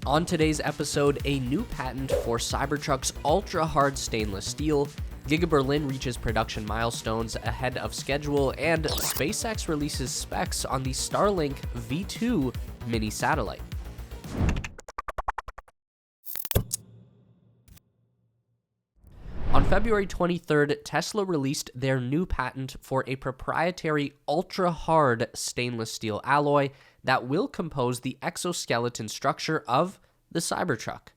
On today's episode, a new patent for Cybertruck's ultra-hard stainless steel, Giga Berlin reaches production milestones ahead of schedule, and SpaceX releases specs on the Starlink V2 Mini satellite. On February 23rd, Tesla released their new patent for a proprietary ultra-hard stainless steel alloy that will compose the exoskeleton structure of the Cybertruck.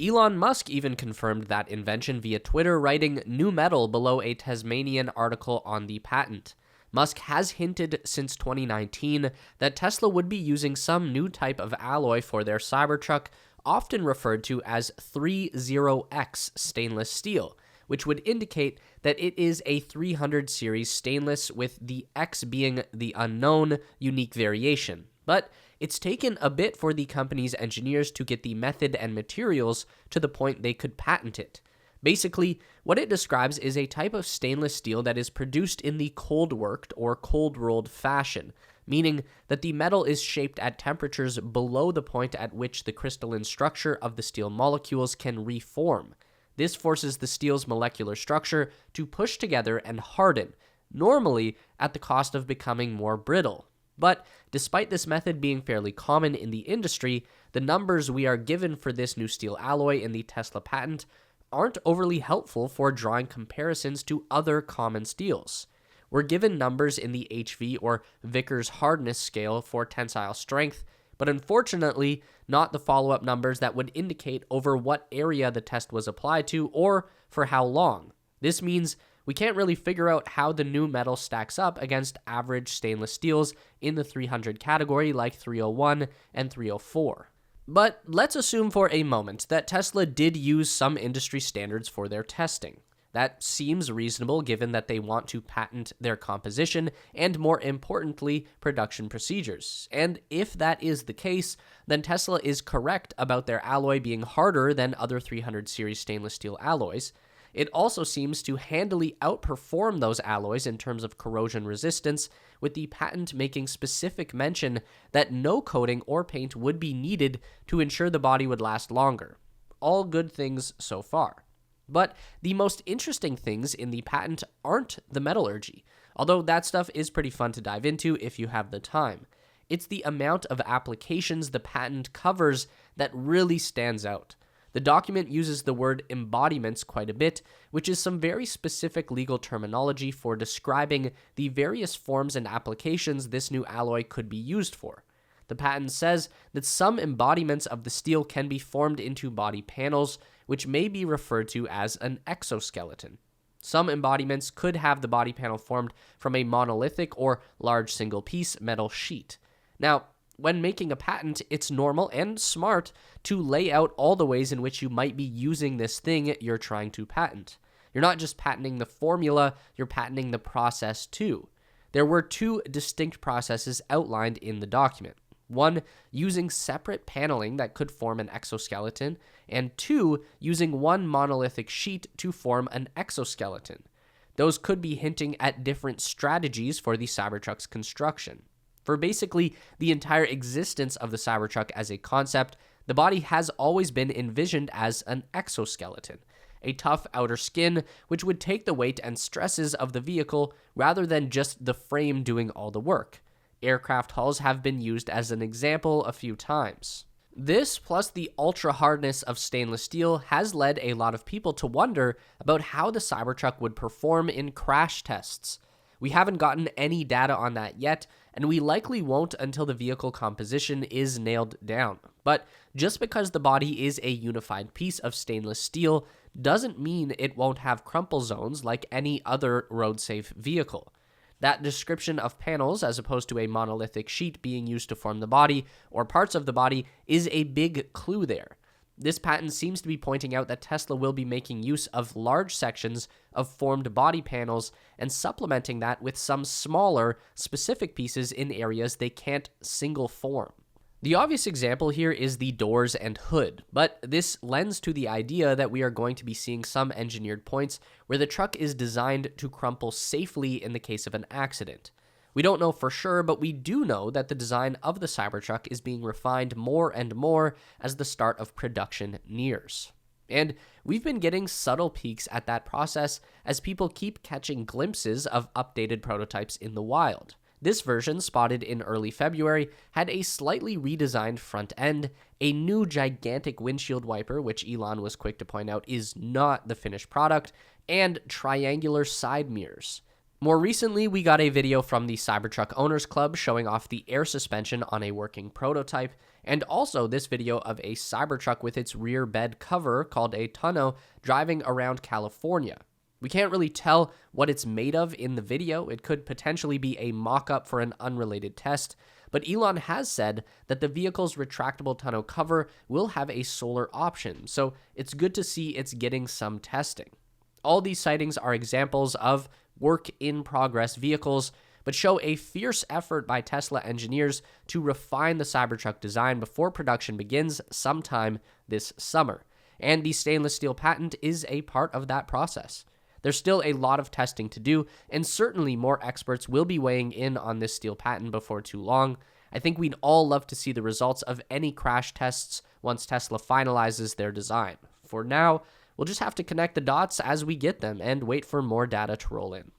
Elon Musk even confirmed that invention via Twitter, writing "new metal" below a Tasmanian article on the patent. Musk has hinted since 2019 that Tesla would be using some new type of alloy for their Cybertruck, often referred to as 30X stainless steel, which would indicate that it is a 300 series stainless, with the X being the unknown, unique variation. But it's taken a bit for the company's engineers to get the method and materials to the point they could patent it. Basically, what it describes is a type of stainless steel that is produced in the cold-worked or cold-rolled fashion, meaning that the metal is shaped at temperatures below the point at which the crystalline structure of the steel molecules can reform. This forces the steel's molecular structure to push together and harden, normally at the cost of becoming more brittle. But despite this method being fairly common in the industry, the numbers we are given for this new steel alloy in the Tesla patent aren't overly helpful for drawing comparisons to other common steels. We're given numbers in the HV or Vickers hardness scale for tensile strength, but unfortunately not the follow-up numbers that would indicate over what area the test was applied to or for how long. This means we can't really figure out how the new metal stacks up against average stainless steels in the 300 category like 301 and 304. But let's assume for a moment that Tesla did use some industry standards for their testing. That seems reasonable given that they want to patent their composition and, more importantly, production procedures. And if that is the case, then Tesla is correct about their alloy being harder than other 300 series stainless steel alloys. It also seems to handily outperform those alloys in terms of corrosion resistance, with the patent making specific mention that no coating or paint would be needed to ensure the body would last longer. All good things so far. But the most interesting things in the patent aren't the metallurgy, although that stuff is pretty fun to dive into if you have the time. It's the amount of applications the patent covers that really stands out. The document uses the word embodiments quite a bit, which is some very specific legal terminology for describing the various forms and applications this new alloy could be used for. The patent says that some embodiments of the steel can be formed into body panels, which may be referred to as an exoskeleton. Some embodiments could have the body panel formed from a monolithic or large single-piece metal sheet. Now, when making a patent, it's normal and smart to lay out all the ways in which you might be using this thing you're trying to patent. You're not just patenting the formula, you're patenting the process too. There were two distinct processes outlined in the document. One, using separate paneling that could form an exoskeleton, and two, using one monolithic sheet to form an exoskeleton. Those could be hinting at different strategies for the Cybertruck's construction. For basically the entire existence of the Cybertruck as a concept, the body has always been envisioned as an exoskeleton, a tough outer skin which would take the weight and stresses of the vehicle rather than just the frame doing all the work. Aircraft hulls have been used as an example a few times. This, plus the ultra-hardness of stainless steel, has led a lot of people to wonder about how the Cybertruck would perform in crash tests. We haven't gotten any data on that yet, and we likely won't until the vehicle composition is nailed down. But just because the body is a unified piece of stainless steel doesn't mean it won't have crumple zones like any other road-safe vehicle. That description of panels, as opposed to a monolithic sheet being used to form the body or parts of the body, is a big clue there. This patent seems to be pointing out that Tesla will be making use of large sections of formed body panels and supplementing that with some smaller, specific pieces in areas they can't single form. The obvious example here is the doors and hood, but this lends to the idea that we are going to be seeing some engineered points where the truck is designed to crumple safely in the case of an accident. We don't know for sure, but we do know that the design of the Cybertruck is being refined more and more as the start of production nears. And we've been getting subtle peeks at that process as people keep catching glimpses of updated prototypes in the wild. This version, spotted in early February, had a slightly redesigned front end, a new gigantic windshield wiper, which Elon was quick to point out is not the finished product, and triangular side mirrors. More recently, we got a video from the Cybertruck Owners Club showing off the air suspension on a working prototype, and also this video of a Cybertruck with its rear bed cover called a tonneau driving around California. We can't really tell what it's made of in the video. It could potentially be a mock-up for an unrelated test, but Elon has said that the vehicle's retractable tonneau cover will have a solar option, so it's good to see it's getting some testing. All these sightings are examples of work-in-progress vehicles, but show a fierce effort by Tesla engineers to refine the Cybertruck design before production begins sometime this summer. And the stainless steel patent is a part of that process. There's still a lot of testing to do, and certainly more experts will be weighing in on this steel patent before too long. I think we'd all love to see the results of any crash tests once Tesla finalizes their design. For now, we'll just have to connect the dots as we get them and wait for more data to roll in.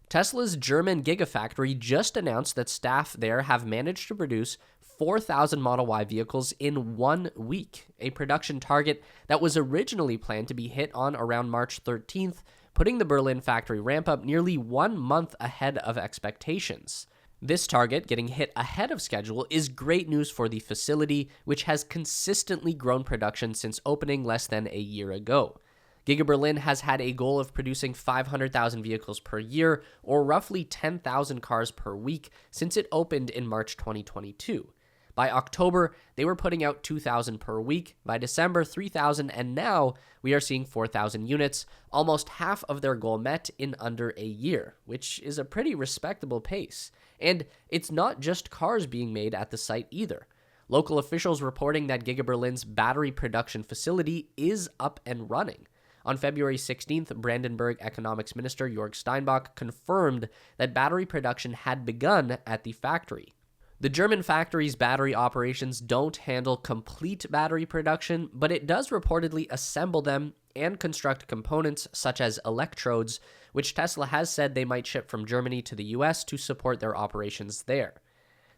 Tesla's German Gigafactory just announced that staff there have managed to produce 4,000 Model Y vehicles in 1 week, a production target that was originally planned to be hit on around March 13th, putting the Berlin factory ramp up nearly 1 month ahead of expectations. This target, getting hit ahead of schedule, is great news for the facility, which has consistently grown production since opening less than a year ago. Giga Berlin has had a goal of producing 500,000 vehicles per year, or roughly 10,000 cars per week, since it opened in March 2022. By October, they were putting out 2,000 per week, by December 3,000, and now we are seeing 4,000 units, almost half of their goal met in under a year, which is a pretty respectable pace. And it's not just cars being made at the site either. Local officials reporting that Giga Berlin's battery production facility is up and running. On February 16th, Brandenburg Economics Minister Jörg Steinbach confirmed that battery production had begun at the factory. The German factory's battery operations don't handle complete battery production, but it does reportedly assemble them and construct components such as electrodes, which Tesla has said they might ship from Germany to the US to support their operations there.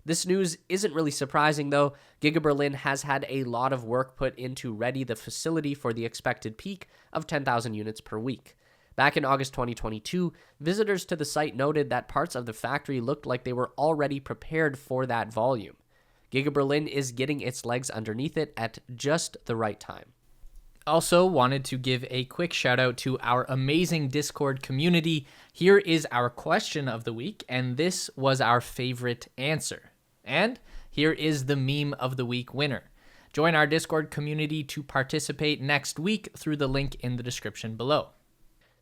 This news isn't really surprising though. Giga Berlin has had a lot of work put into ready the facility for the expected peak of 10,000 units per week. Back in August 2022, visitors to the site noted that parts of the factory looked like they were already prepared for that volume. Giga Berlin is getting its legs underneath it at just the right time. Also wanted to give a quick shout out to our amazing Discord community. Here is our question of the week, and this was our favorite answer. And here is the meme of the week winner. Join our Discord community to participate next week through the link in the description below.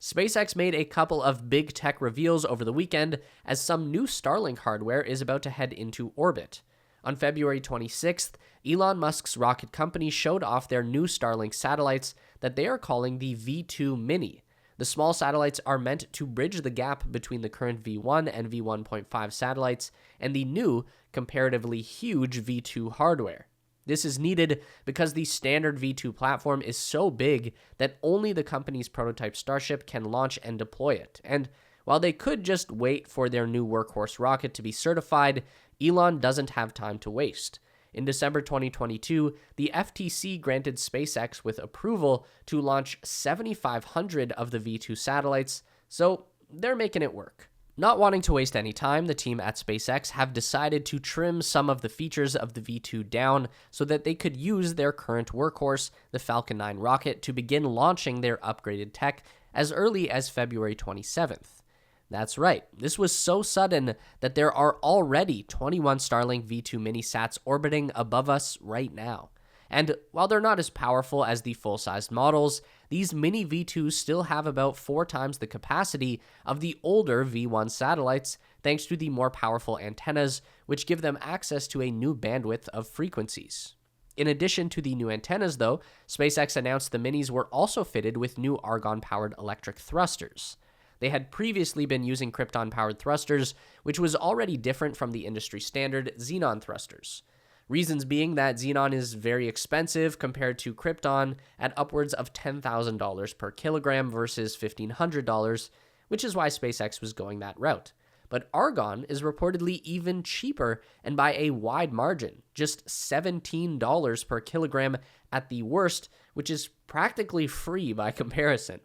SpaceX made a couple of big tech reveals over the weekend as some new Starlink hardware is about to head into orbit. On February 26th, Elon Musk's rocket company showed off their new Starlink satellites that they are calling the V2 Mini. The small satellites are meant to bridge the gap between the current V1 and V1.5 satellites and the new, comparatively huge V2 hardware. This is needed because the standard V2 platform is so big that only the company's prototype Starship can launch and deploy it. And while they could just wait for their new workhorse rocket to be certified, Elon doesn't have time to waste. In December 2022, the FTC granted SpaceX with approval to launch 7,500 of the V2 satellites, so they're making it work. Not wanting to waste any time, the team at SpaceX have decided to trim some of the features of the V2 down so that they could use their current workhorse, the Falcon 9 rocket, to begin launching their upgraded tech as early as February 27th. That's right, this was so sudden that there are already 21 Starlink V2 mini sats orbiting above us right now. And while they're not as powerful as the full-sized models, these mini V2s still have about 4 times the capacity of the older V1 satellites thanks to the more powerful antennas, which give them access to a new bandwidth of frequencies. In addition to the new antennas, though, SpaceX announced the minis were also fitted with new argon-powered electric thrusters. They had previously been using krypton-powered thrusters, which was already different from the industry standard xenon thrusters. Reasons being that xenon is very expensive compared to krypton at upwards of $10,000 per kilogram versus $1,500, which is why SpaceX was going that route. But argon is reportedly even cheaper and by a wide margin, just $17 per kilogram at the worst, which is practically free by comparison.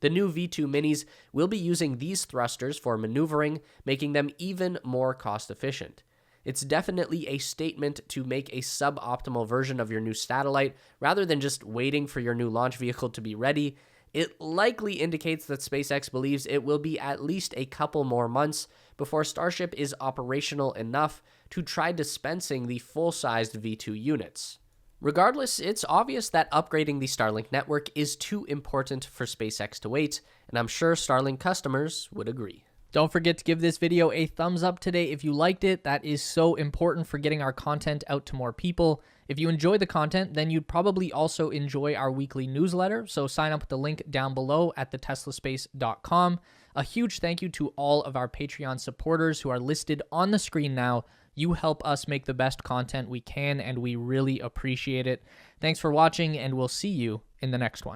The new V2 Minis will be using these thrusters for maneuvering, making them even more cost efficient. It's definitely a statement to make a suboptimal version of your new satellite rather than just waiting for your new launch vehicle to be ready. It likely indicates that SpaceX believes it will be at least a couple more months before Starship is operational enough to try dispensing the full-sized V2 units. Regardless, it's obvious that upgrading the Starlink network is too important for SpaceX to wait, and I'm sure Starlink customers would agree. Don't forget to give this video a thumbs up today if you liked it. That is so important for getting our content out to more people. If you enjoy the content, then you'd probably also enjoy our weekly newsletter, so sign up with the link down below at theteslaspace.com. A huge thank you to all of our Patreon supporters who are listed on the screen now. You help us make the best content we can, and we really appreciate it. Thanks for watching, and we'll see you in the next one.